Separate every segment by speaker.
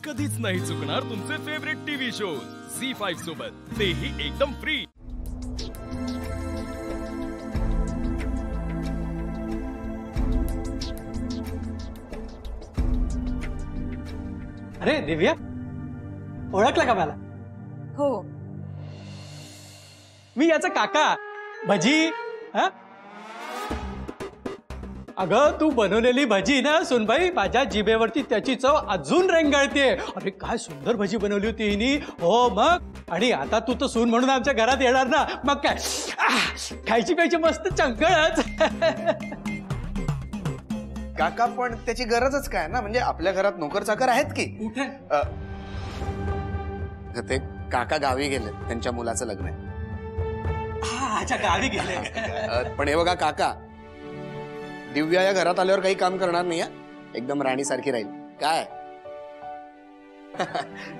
Speaker 1: कधीच नाही चुकणार तुमचे फेवरेट टीव्ही शोज झी5 सोबत, तेही एकदम फ्री।
Speaker 2: अरे दिव्या, ओळखला का मला?
Speaker 3: हो,
Speaker 2: मी याचा काका भजी। हा, अगं तू बनवलेली भजी ना सुनबाई, माझ्या जिभेवरती त्याची चव अजून रेंगाळते। अरे काय सुंदर भजी बनवली होती हिनी। हो मग, आणि आता तू तर सून म्हणून आमच्या घरात येणार ना, मग काय खायची प्यायची मस्त चंगळच।
Speaker 4: काका पण त्याची गरजच काय ना, म्हणजे आपल्या घरात नोकर चाकर आहेत की।
Speaker 2: कुठे?
Speaker 4: ते काका गावी गेले, त्यांच्या मुलाचं लग्न आहे।
Speaker 2: अच्छा, गावी गेले।
Speaker 4: पण हे बघा काका, दिव्या या घरात आल्यावर काही काम करणार नाही, एकदम राणी सारखी राहील काय।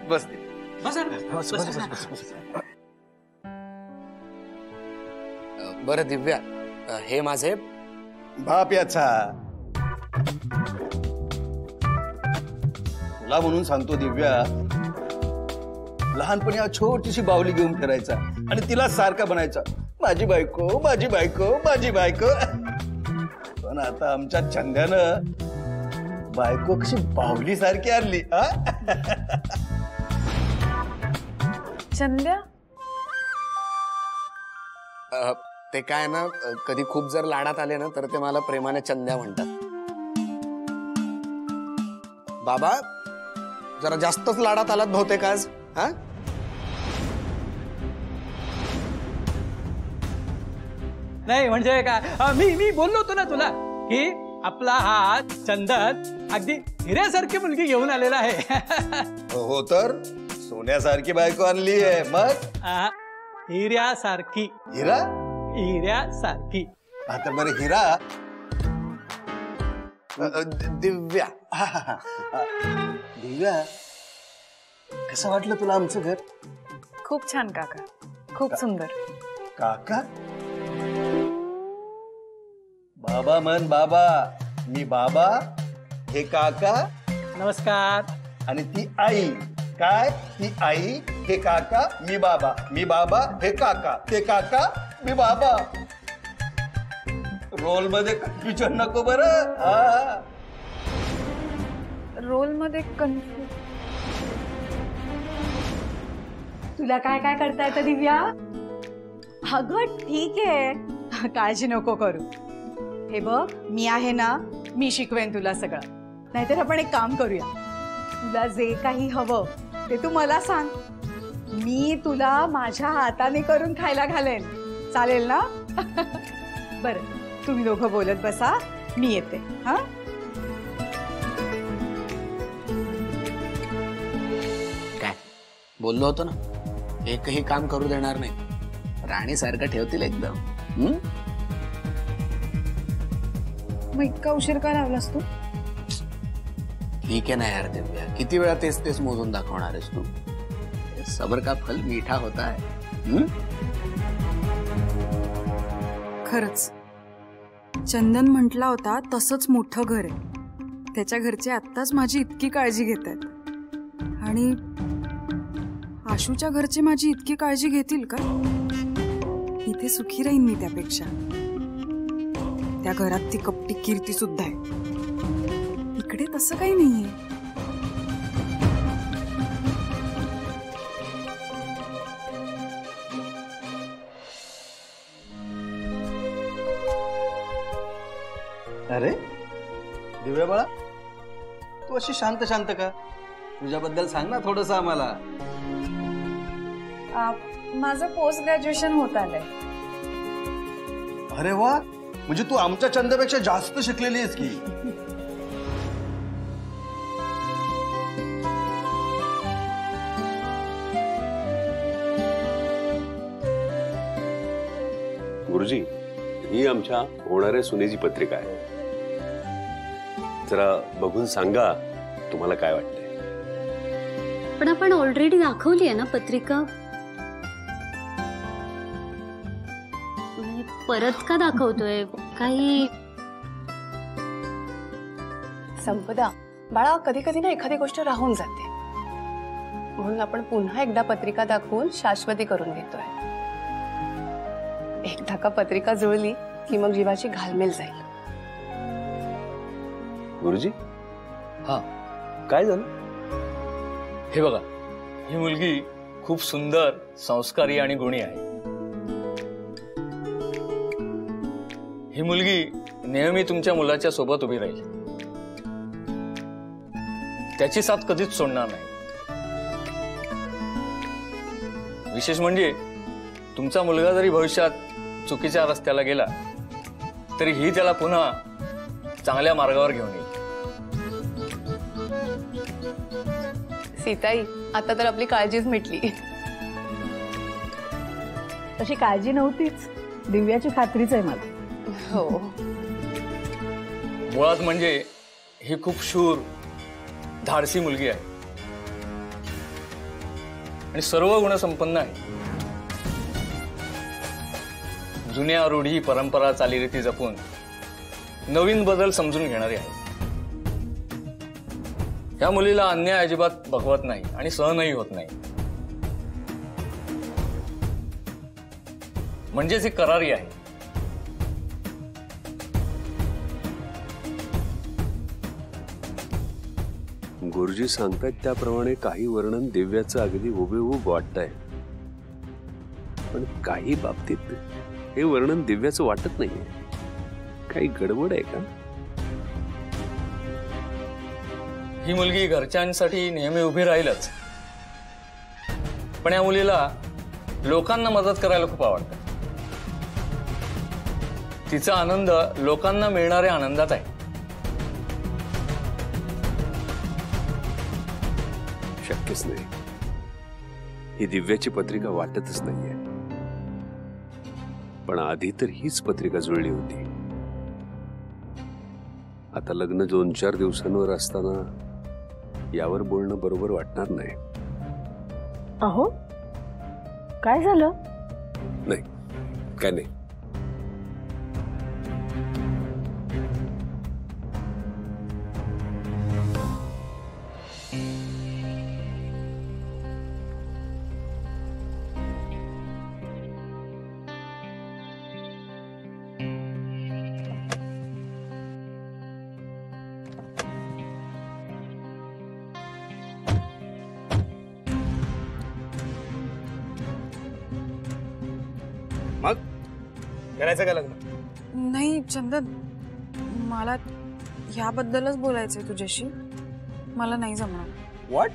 Speaker 4: बस बरं दिव्या, हे माझे
Speaker 5: बाप याचा तुला म्हणून सांगतो दिव्या, लहानपणी हा छोटीशी बाहुली घेऊन फिरायचा आणि तिला सारखा बनायचा माझी बायको माझी बायको माझी बायको। पण आता आमच्या चंद्यानं बायको कशी बाहुली सारखी आणली।
Speaker 3: चंद्या
Speaker 4: ते काय ना, कधी खूप जर लाडात आले ना तर ते मला प्रेमाने चंद्या म्हणतात। बाबा जरा जास्तच लाडात आलात बहुतेक आज। हा,
Speaker 2: नाही म्हणजे काय, मी बोललो होतो ना तुला की आपला हा चंदन अगदी हिऱ्यासारखी मुलगी घेऊन आलेला आहे।
Speaker 5: हो तर सोन्यासारखी बायको आणली आहे। मग
Speaker 2: हिऱ्यासारखी।
Speaker 5: हिरा?
Speaker 2: हिऱ्यासारखी।
Speaker 5: आता बरं हिरा
Speaker 4: दिव्या,
Speaker 5: दिव्या कसं वाटलं तुला आमचं घर?
Speaker 3: खूप छान काका, खूप सुंदर।
Speaker 5: काका? बाबा मन बाबा, मी बाबा, हे काका।
Speaker 2: नमस्कार।
Speaker 5: आणि ती आई काय, ती आई, हे काका, मी बाबा, मी बाबा, हे काका, ते काका, मी बाबा। रोल मध्ये कन्फ्युजन नको बरं।
Speaker 3: रोल मध्ये कन्फ्यूज?
Speaker 6: तुला काय काय करता येतं दिव्या? अगं ठीक आहे, काळजी नको करू। हे बघ, मी आहे ना, मी शिकवेन तुला सगळं। नाहीतर आपण एक काम करूया, तुला जे काही हवं ते तू मला सांग, मी तुला माझ्या हाताने करून खायला घालेन, चालेल ना? बरं, तुम्ही दोघं बोलत बसा, मी येते। हा,
Speaker 4: काय बोललो होतो ना, एकही काम करू देणार नाही, राणी सारखं ठेवतील एकदम।
Speaker 3: मग इतका उशीर का लावलास तू?
Speaker 4: ठीक आहे ना यार दिव्या, किती वेळा तेच तेच मोजून दाखवणार आहेस तू? सबर का फल मीठा होता है।
Speaker 7: खरंच चंदन म्हटला होता तसंच मोठं घर आहे, त्याच्या घरचे आत्ताच माझी इतकी काळजी घेतात, आणि आशूच्या घरचे माझी इतकी काळजी घेतील का? इथे सुखी राहीन मी त्यापेक्षा। त्या घरात ती कपटी कीर्ती सुद्धा आहे, इकडे तसं काही नाहीये।
Speaker 5: अरे दिव्या बाळा, तू अशी शांत शांत का? तुझ्याबद्दल सांग ना थोडंसं आम्हाला।
Speaker 3: माझं पोस्ट ग्रॅज्युएशन होत आलंय।
Speaker 5: अरे वा, म्हणजे तू आमच्या चंद्यापेक्षा जास्त शिकलेली आहेस की?
Speaker 8: गुरुजी, ही आमच्या होणाऱ्या सुनेची पत्रिका आहे, जरा बघून सांगा तुम्हाला काय वाटतंय।
Speaker 9: पण आपण ऑलरेडी दाखवली आहे ना पत्रिका, परत का दाखवतोय? काही
Speaker 3: संपदा बाळा, कधी कधी ना एखादी गोष्ट राहून जाते,
Speaker 10: म्हणून आपण पुन्हा एकदा पत्रिका दाखवून शाश्वती करून घेतोय. एकदा का पत्रिका जुळली की मग जीवाची घालमेल जाईल.
Speaker 8: गुरुजी
Speaker 5: हा
Speaker 8: काय झालं?
Speaker 5: हे बघा, ही मुलगी खूप सुंदर, संस्कारी आणि गुणी आहे. ही मुलगी नेहमी तुमच्या मुलाच्या सोबत उभी राहील. त्याची साथ कधीच सोडणार नाही. विशेष म्हणजे तुमचा मुलगा जरी भविष्यात चुकीच्या रस्त्याला गेला तरी ही त्याला पुन्हा चांगल्या मार्गावर घेऊन येईल.
Speaker 10: सीताई, आता तर आपली काळजीच मिटली.
Speaker 6: तशी काळजी नव्हतीच, दिव्याची खात्रीच आहे मला.
Speaker 10: हो,
Speaker 5: मुळात म्हणजे ही खूप शूर, धाडसी मुलगी आहे आणि सर्व गुणसंपन्न आहे. जुन्या रूढी, परंपरा, चालीरीती जपून नवीन बदल समजून घेणारी आहे. या मुलीला अन्याय अजिबात बघवत नाही आणि सहनही होत नाही. म्हणजेच ही करारी आहे.
Speaker 8: गुरुजी सांगतायत त्याप्रमाणे काही वर्णन दिव्याचं अगदी हुबेहूब वाटतंय, पण काही बाबतीत हे वर्णन दिव्याचं वाटत नाहीये. काही गडबड आहे का?
Speaker 5: ही मुलगी घरच्यांसाठी नेहमी उभी राहीलच, पण या मुलीला लोकांना मदत करायला खूप आवडतं. तिचा आनंद लोकांना मिळणाऱ्या आनंदात आहे.
Speaker 8: शक्यच नाही. ही दिव्याची पत्रिका वाटतच नाहीये. पण आधी तर हीच पत्रिका जुळली होती. आता लग्न 2-4 दिवसांवर असताना यावर बोलणं बरोबर वाटणार नाही.
Speaker 6: अहो, काय झालं?
Speaker 8: नाही, काय नाही.
Speaker 11: मग करायचं का लग्न?
Speaker 7: नाही चंदन, मला ह्याबद्दलच बोलायचंय तुझ्याशी. मला नाही जमणार.
Speaker 11: व्हॉट?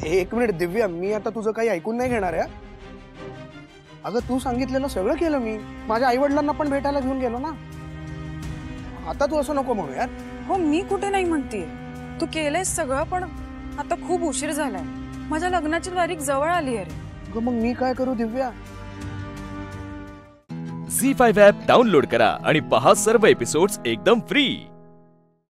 Speaker 11: एक मिनिट दिव्या, मी आता तुझं काही ऐकून नाही घेणार आहे. अगं तू सांगितलेलं सगळं केलं मी. माझ्या आई वडिलांना पण भेटायला घेऊन गेलो ना. आता तू असं नको म्हणू यार.
Speaker 7: हो, मी कुठे नाही म्हणतेय. तू केलंयस सगळं, पण आता खूप उशीर झालाय. माझ्या लग्नाची तारीख जवळ आली आहे.
Speaker 11: मग मी काय करू दिव्या?
Speaker 1: झी5 ॲप डाउनलोड करा आणि पहा सर्व एपिसोड्स एकदम फ्री.